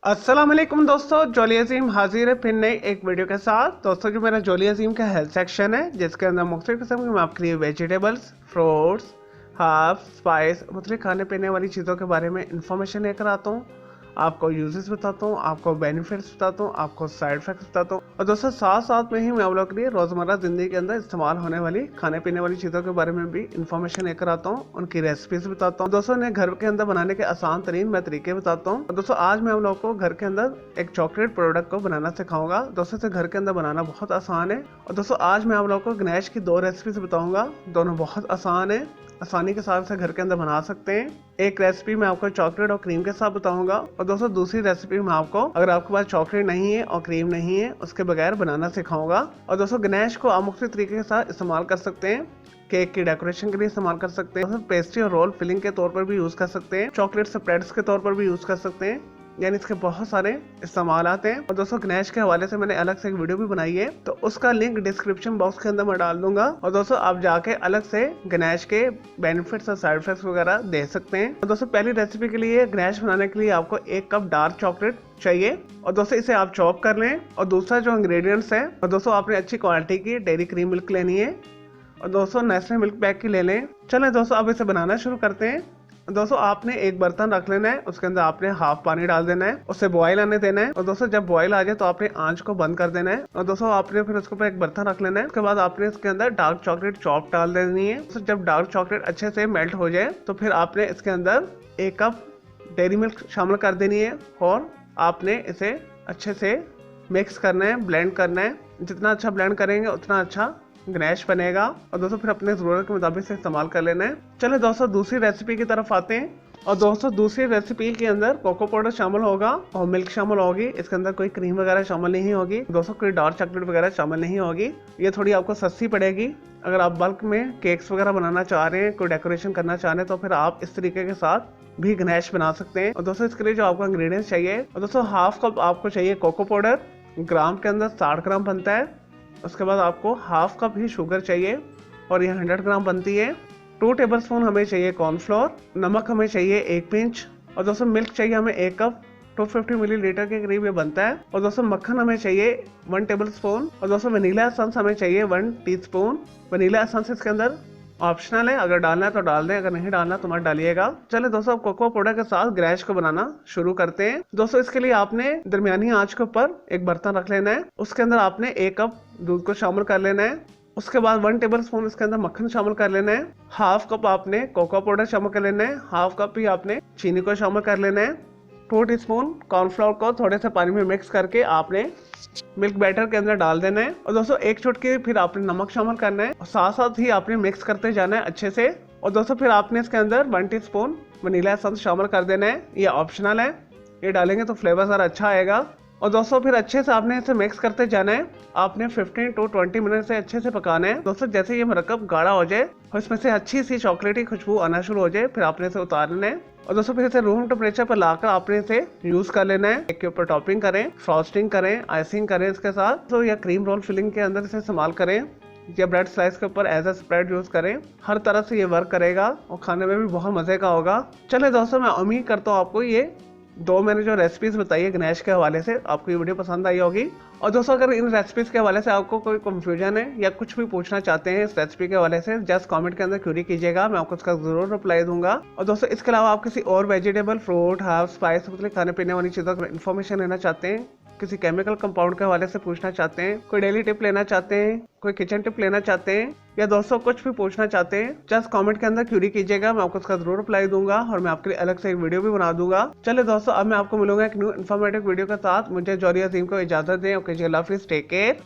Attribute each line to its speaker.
Speaker 1: अस्सलाम वालेकुम दोस्तों, जॉली अजीम हाजिर है फिर नई एक वीडियो के साथ। दोस्तों जो मेरा जॉली अजीम का हेल्थ सेक्शन है जिसके अंदर मुख्तलिफ किस्म की मैं आपके लिए वेजिटेबल्स, फ्रूट्स, हर्ब्स, स्पाइस मुख्तलिफ खाने पीने वाली चीज़ों के बारे में इंफॉर्मेशन लेकर आता हूँ। आपको यूजेस बताता हूँ, आपको बेनिफिट्स बताता हूँ, आपको साइड इफेक्ट्स बताता हूँ और दोस्तों साथ साथ में ही मैं आप लोगों के लिए रोज़मर्रा ज़िंदगी के अंदर इस्तेमाल होने वाली खाने पीने वाली चीज़ों के बारे में भी इंफॉर्मेशन लेकर आता हूँ, उनकी रेसिपीज बताता हूँ। दोस्तों ने घर के अंदर बनाने के आसान तरीन मैं तरीके बताता हूँ। दोस्तों आज मैं आप लोगों को घर के अंदर एक चॉकलेट प्रोडक्ट को बनाना सिखाऊंगा। दोस्तों इसे घर के अंदर बनाना बहुत आसान है और दोस्तों आज मैं आप लोगों को गणेश की दो रेसिपीज बताऊंगा। दोनों बहुत आसान है, आसानी के साथ से घर के अंदर बना सकते हैं। एक रेसिपी मैं आपको चॉकलेट और क्रीम के साथ बताऊंगा और दोस्तों दूसरी रेसिपी मैं आपको अगर आपके पास चॉकलेट नहीं है और क्रीम नहीं है उसके बगैर बनाना सिखाऊंगा। और दोस्तों गणेश को आप मुख्तलिफ तरीके के साथ इस्तेमाल कर सकते हैं। केक की डेकोरेशन के लिए इस्तेमाल कर सकते हैं, पेस्ट्री और रोल फिलिंग के तौर पर भी यूज कर सकते हैं, चॉकलेट स्प्रेड्स के तौर पर भी यूज कर सकते हैं, यानी इसके बहुत सारे इस्तेमाल आते हैं। और दोस्तों गणेश के हवाले से मैंने अलग से एक वीडियो भी बनाई है तो उसका लिंक डिस्क्रिप्शन बॉक्स के अंदर मैं डाल दूंगा और दोस्तों आप जाके अलग से गणेश के बेनिफिट्स और साइड इफेक्ट्स वगैरह देख सकते हैं। और दोस्तों पहली रेसिपी के लिए गणेश बनाने के लिए आपको 1 कप डार्क चॉकलेट चाहिए और दोस्तों इसे आप चॉप कर लें। और दूसरा जो इंग्रेडिएंट्स है और दोस्तों आपने अच्छी क्वालिटी की डेयरी क्रीम मिल्क लेनी है और दोस्तों नेस्ले मिल्क पैक की ले लें। चलें दोस्तों अब इसे बनाना शुरू करते हैं। दोस्तों आपने एक बर्तन रख लेना है, उसके अंदर आपने हाफ पानी डाल देना है, उसे बॉईल आने देना है और दोस्तों जब बॉईल आ जाए तो आपने आंच को बंद कर देना है और दोस्तों आपने फिर उसके ऊपर एक बर्तन रख लेना है। उसके बाद आपने इसके अंदर डार्क चॉकलेट चॉप डाल देनी है। तो जब डार्क चॉकलेट अच्छे से मेल्ट हो जाए तो फिर आपने इसके अंदर 1 कप डेयरी मिल्क शामिल कर देनी है और आपने इसे अच्छे से मिक्स करना है, ब्लेंड करना है। जितना अच्छा ब्लेंड करेंगे उतना अच्छा गणेश बनेगा और दोस्तों फिर अपने ज़रूरत के मुताबिक से इस्तेमाल कर लेना है। चले दोस्तों दूसरी रेसिपी की तरफ आते हैं और दोस्तों दूसरी रेसिपी के अंदर कोको पाउडर शामिल होगा और मिल्क शामिल होगी। इसके अंदर कोई क्रीम वगैरह शामिल नहीं होगी, दोस्तों कोई डार्क चॉकलेट वगैरह शामिल नहीं होगी। ये थोड़ी आपको सस्ती पड़ेगी। अगर आप बल्क में केक्स वगैरह बनाना चाह रहे हैं, कोई डेकोरेशन करना चाह रहे हैं तो फिर आप इस तरीके के साथ भी गणेश बना सकते हैं। और दोस्तों इसके लिए जो आपको इंग्रेडिएंट्स चाहिए और दोस्तों हाफ कप आपको चाहिए कोको पाउडर, ग्राम के अंदर 60 ग्राम बनता है। उसके बाद आपको हाफ कप ही शुगर चाहिए और यह 100 ग्राम बनती है। 2 टेबलस्पून हमें चाहिए कॉर्नफ्लोर, नमक हमें चाहिए 1 पिंच और दोस्तों मिल्क चाहिए हमें 1 कप, 250 मिलीलीटर के करीब ये बनता है। और दोस्तों मक्खन हमें चाहिए 1 टेबलस्पून और दोस्तों वनीला एसेंस हमें चाहिए 1 टीस्पून। वनीला एसेंस इसके अंदर ऑप्शनल है, अगर डालना है तो डाल दें, अगर नहीं डालना तो मत डालिएगा। चले दोस्तों अब कोको पाउडर के साथ गणेश को बनाना शुरू करते हैं। दोस्तों इसके लिए आपने दरमियानी आंच के ऊपर एक बर्तन रख लेना है, उसके अंदर आपने 1 कप दूध को शामिल कर लेना है। उसके बाद 1 टेबलस्पून इसके अंदर मक्खन शामिल कर लेना है। हाफ कप आपने कोको पाउडर शामिल कर लेना है, हाफ कप ही आपने चीनी को शामिल कर लेना है। 2 टीस्पून कॉर्नफ्लोर को थोड़े से पानी में मिक्स करके आपने मिल्क बैटर के अंदर डाल देना है और दोस्तों 1 चुटकी फिर आपने नमक शामिल करना है और साथ साथ ही आपने मिक्स करते जाना है अच्छे से। और दोस्तों फिर आपने इसके अंदर 1 टीस्पून वनीला एसेंस शामिल कर देना है, ये ऑप्शनल है, ये डालेंगे तो फ्लेवर ज़रा अच्छा आएगा। और दोस्तों फिर अच्छे से आपने इसे मिक्स करते जाना है। आपने 15 to 20 मिनट से अच्छे से पकाना है। दोस्तों जैसे ये मरकब गाढ़ा हो जाए और इसमें से अच्छी सी चॉकलेटी खुशबू आना शुरू हो जाए फिर आपने इसे उतार लेना है और दोस्तों फिर इसे रूम टेम्परेचर पर लाकर आपने इसे यूज कर लेना है। केक के ऊपर टॉपिंग करें, फ्रॉस्टिंग करें, आइसिंग करें इसके साथ, तो या क्रीम रोल फिलिंग के अंदर इसे इस्तेमाल करें या ब्रेड स्लाइस के ऊपर एज अ स्प्रेड यूज करें। हर तरह से ये वर्क करेगा और खाने में भी बहुत मजे का होगा। चले दोस्तों मैं उम्मीद करता हूँ आपको ये दो मैंने जो रेसिपीज बताई है गणेश के हवाले से आपको ये वीडियो पसंद आई होगी। और दोस्तों अगर इन रेसिपीज के हवाले से आपको कोई कंफ्यूजन है या कुछ भी पूछना चाहते हैं इस रेसिपी के हवाले से जस्ट कमेंट के अंदर क्वेरी कीजिएगा, मैं आपको उसका जरूर रिप्लाई दूंगा। और दोस्तों इसके अलावा आप किसी और वेजिटेबल, फ्रूट, हर्ब, स्पाइस मतलब खाने पीने वाली चीज़ों की इन्फॉर्मेशन लेना चाहते हैं, किसी केमिकल कंपाउंड के हवाले से पूछना चाहते हैं, कोई डेली टिप लेना चाहते हैं, कोई किचन टिप लेना चाहते हैं या दोस्तों कुछ भी पूछना चाहते हैं जस्ट कमेंट के अंदर क्वेरी कीजिएगा, मैं आपको उसका जरूर रिप्लाई दूंगा और मैं आपके लिए अलग से एक वीडियो भी बना दूंगा। चले दोस्तों अब मैं आपको मिलूंगा एक न्यू इन्फॉर्मेटिव वीडियो के साथ। मुझे जॉली अजीम को इजाजत दें। ओके जी, अल्लाह हाफिज़, टेक केयर।